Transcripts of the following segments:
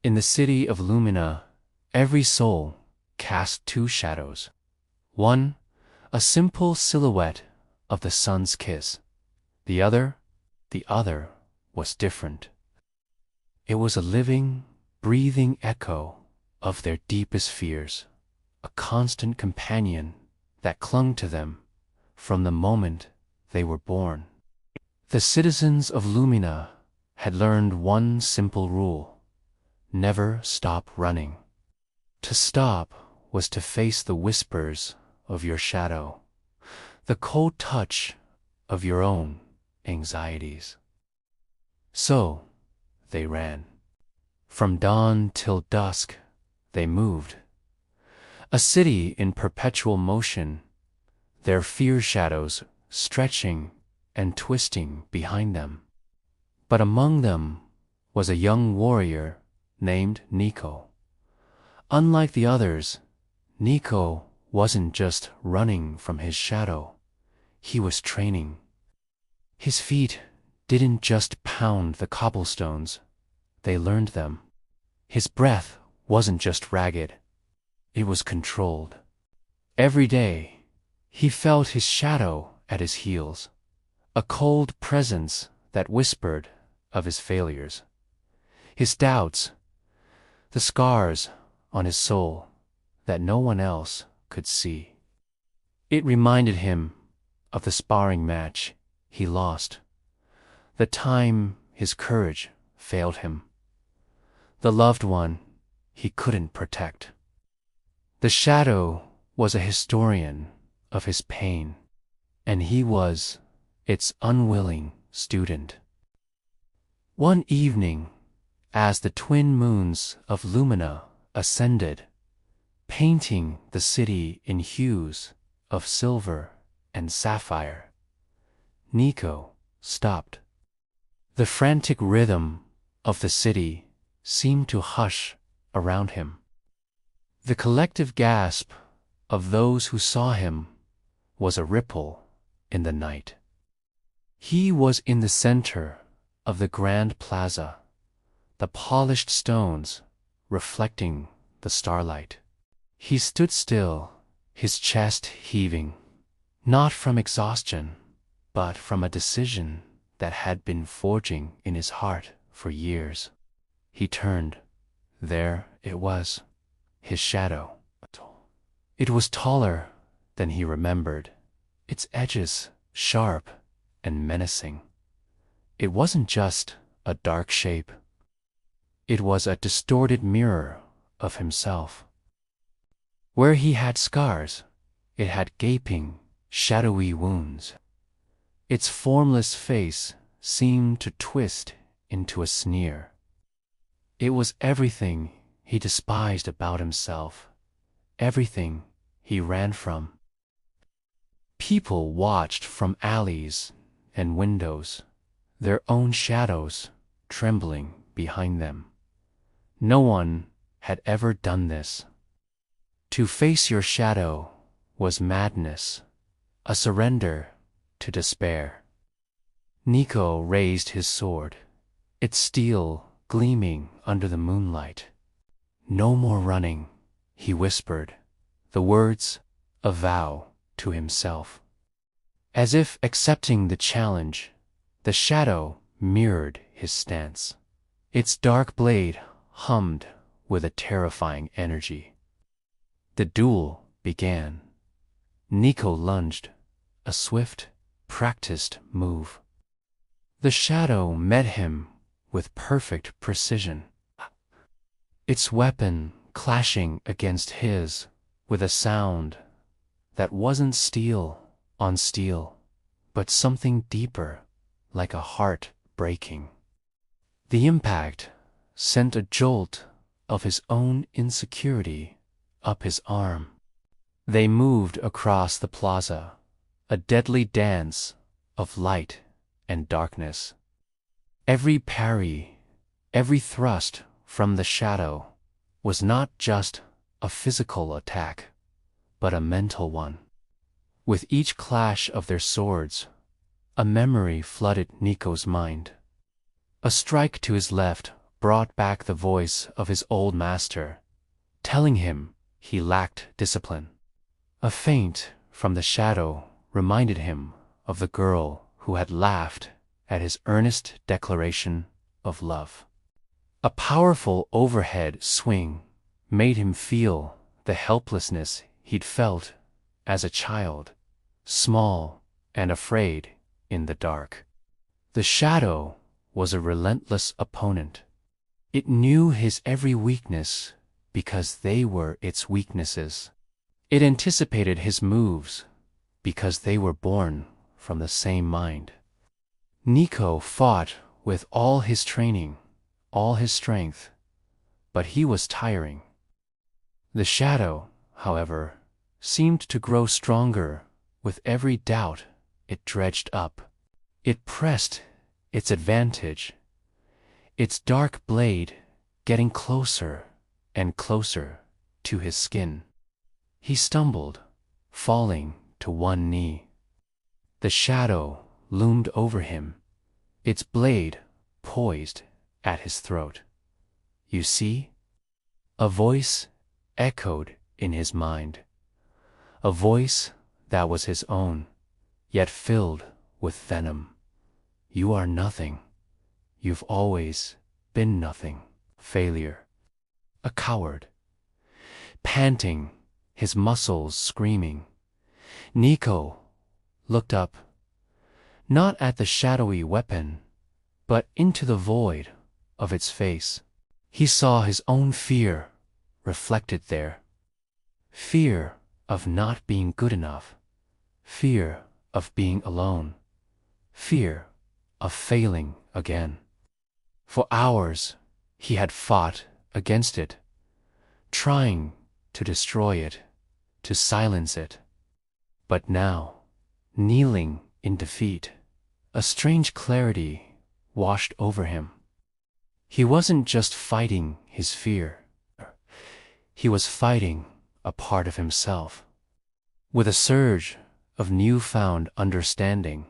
In the city of Lumina, every soul cast two shadows. One, a simple silhouette of the sun's kiss. The other was different. It was a living, breathing echo of their deepest fears, a constant companion that clung to them from the moment they were born. The citizens of Lumina had learned one simple rule: never stop running. To stop was to face the whispers of your shadow, the cold touch of your own anxieties. So they ran. From dawn till dusk they moved, a city in perpetual motion, their fear shadows stretching and twisting behind them. But among them was a young warrior named Niko. Unlike the others, Niko wasn't just running from his shadow, he was training. His feet didn't just pound the cobblestones, they learned them. His breath wasn't just ragged, it was controlled. Every day, he felt his shadow at his heels, a cold presence that whispered of his failures, his doubts, the scars on his soul that no one else could see. It reminded him of the sparring match he lost, the time his courage failed him, the loved one he couldn't protect. The shadow was a historian of his pain, and he was its unwilling student. One evening, as the twin moons of Lumina ascended, painting the city in hues of silver and sapphire, Niko stopped. The frantic rhythm of the city seemed to hush around him. The collective gasp of those who saw him was a ripple in the night. He was in the center of the grand plaza, the polished stones reflecting the starlight. He stood still, his chest heaving, not from exhaustion, but from a decision that had been forging in his heart for years. He turned. There it was, his shadow. It was taller than he remembered, its edges sharp and menacing. It wasn't just a dark shape. It was a distorted mirror of himself. Where he had scars, it had gaping, shadowy wounds. Its formless face seemed to twist into a sneer. It was everything he despised about himself, everything he ran from. People watched from alleys and windows, their own shadows trembling behind them. No one had ever done this. To face your shadow was madness, a surrender to despair. Niko raised his sword, its steel gleaming under the moonlight. No more running, he whispered, the words a vow to himself. As if accepting the challenge, the shadow mirrored his stance. Its dark blade hummed with a terrifying energy. The duel began. Niko lunged, a swift, practiced move. The shadow met him with perfect precision, its weapon clashing against his with a sound that wasn't steel on steel, but something deeper, like a heart breaking. The impact sent a jolt of his own insecurity up his arm. They moved across the plaza, a deadly dance of light and darkness. Every parry, every thrust from the shadow was not just a physical attack, but a mental one. With each clash of their swords, a memory flooded Niko's mind. A strike to his left brought back the voice of his old master, telling him he lacked discipline. A feint from the shadow reminded him of the girl who had laughed at his earnest declaration of love. A powerful overhead swing made him feel the helplessness he'd felt as a child, small and afraid in the dark. The shadow was a relentless opponent. It knew his every weakness because they were its weaknesses. It anticipated his moves because they were born from the same mind. Niko fought with all his training, all his strength, but he was tiring. The shadow, however, seemed to grow stronger with every doubt it dredged up. It pressed its advantage, its dark blade getting closer and closer to his skin. He stumbled, falling to one knee. The shadow loomed over him, its blade poised at his throat. "You see?" A voice echoed in his mind, a voice that was his own, yet filled with venom. "You are nothing. You've always been nothing. Failure." A coward. Panting, his muscles screaming, Niko looked up, not at the shadowy weapon, but into the void of its face. He saw his own fear reflected there. Fear of not being good enough. Fear of being alone. Fear of failing again. For hours he had fought against it, trying to destroy it, to silence it. But now, kneeling in defeat, a strange clarity washed over him. He wasn't just fighting his fear. He was fighting a part of himself. With a surge of newfound understanding,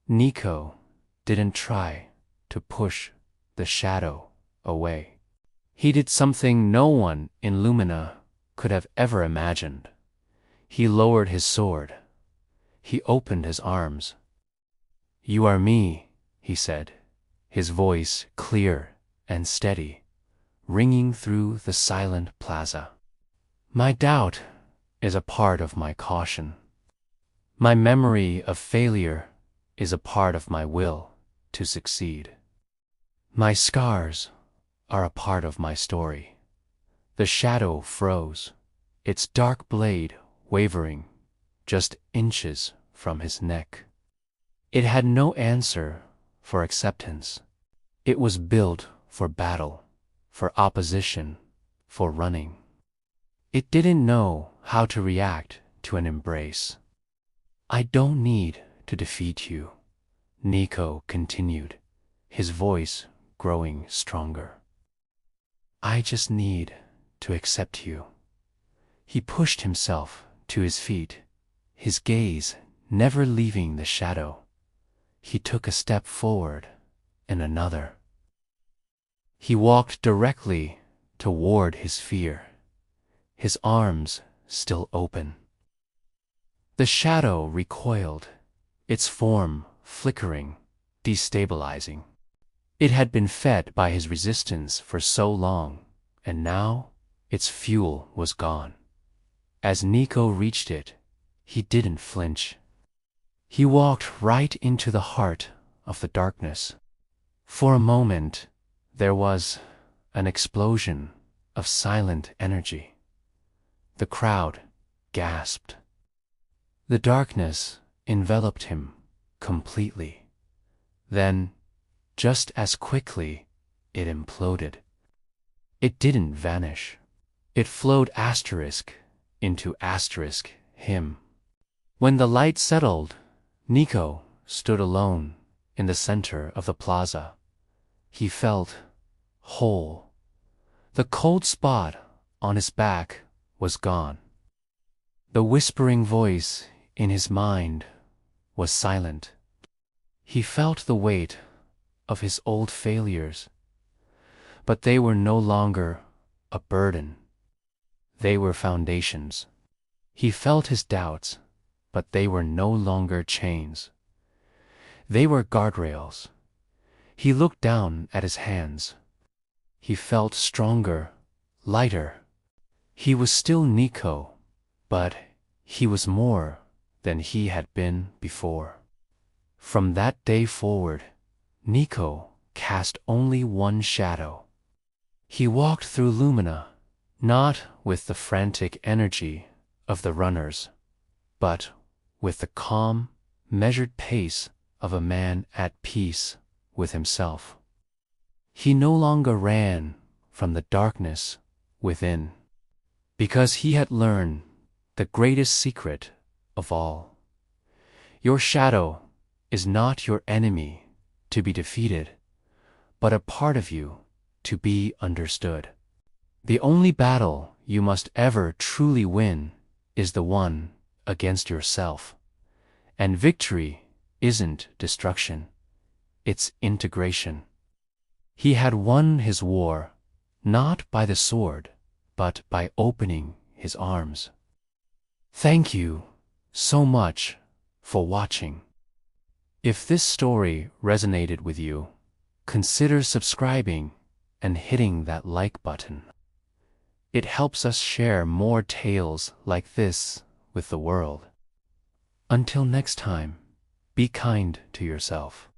Niko didn't try to push the shadow away. He did something no one in Lumina could have ever imagined. He lowered his sword. He opened his arms. "You are me," he said, his voice clear and steady, ringing through the silent plaza. "My doubt is a part of my caution. My memory of failure is a part of my will to succeed. My scars are a part of my story." The shadow froze, its dark blade wavering just inches from his neck. It had no answer for acceptance. It was built for battle, for opposition, for running. It didn't know how to react to an embrace. "I don't need to defeat you," Niko continued, his voice growing stronger. "I just need to accept you." He pushed himself to his feet, his gaze never leaving the shadow. He took a step forward and another. He walked directly toward his fear, his arms still open. The shadow recoiled, its form flickering, destabilizing. It had been fed by his resistance for so long, and now its fuel was gone. As Niko reached it, he didn't flinch. He walked right into the heart of the darkness. For a moment, there was an explosion of silent energy. The crowd gasped. The darkness enveloped him completely. Then, just as quickly, it imploded. It didn't vanish. It flowed asterisk into asterisk him. When the light settled, Niko stood alone in the center of the plaza. He felt whole. The cold spot on his back was gone. The whispering voice in his mind was silent. He felt the weight of his old failures, but they were no longer a burden. They were foundations. He felt his doubts, but they were no longer chains. They were guardrails. He looked down at his hands. He felt stronger, lighter. He was still Niko, but he was more than he had been before. From that day forward, Niko cast only one shadow. He walked through Lumina, not with the frantic energy of the runners, but with the calm, measured pace of a man at peace with himself. He no longer ran from the darkness within, because he had learned the greatest secret of all. Your shadow is not your enemy to be defeated, but a part of you to be understood. The only battle you must ever truly win is the one against yourself. And victory isn't destruction, it's integration. He had won his war, not by the sword, but by opening his arms. Thank you so much for watching. If this story resonated with you, consider subscribing and hitting that like button. It helps us share more tales like this with the world. Until next time, be kind to yourself.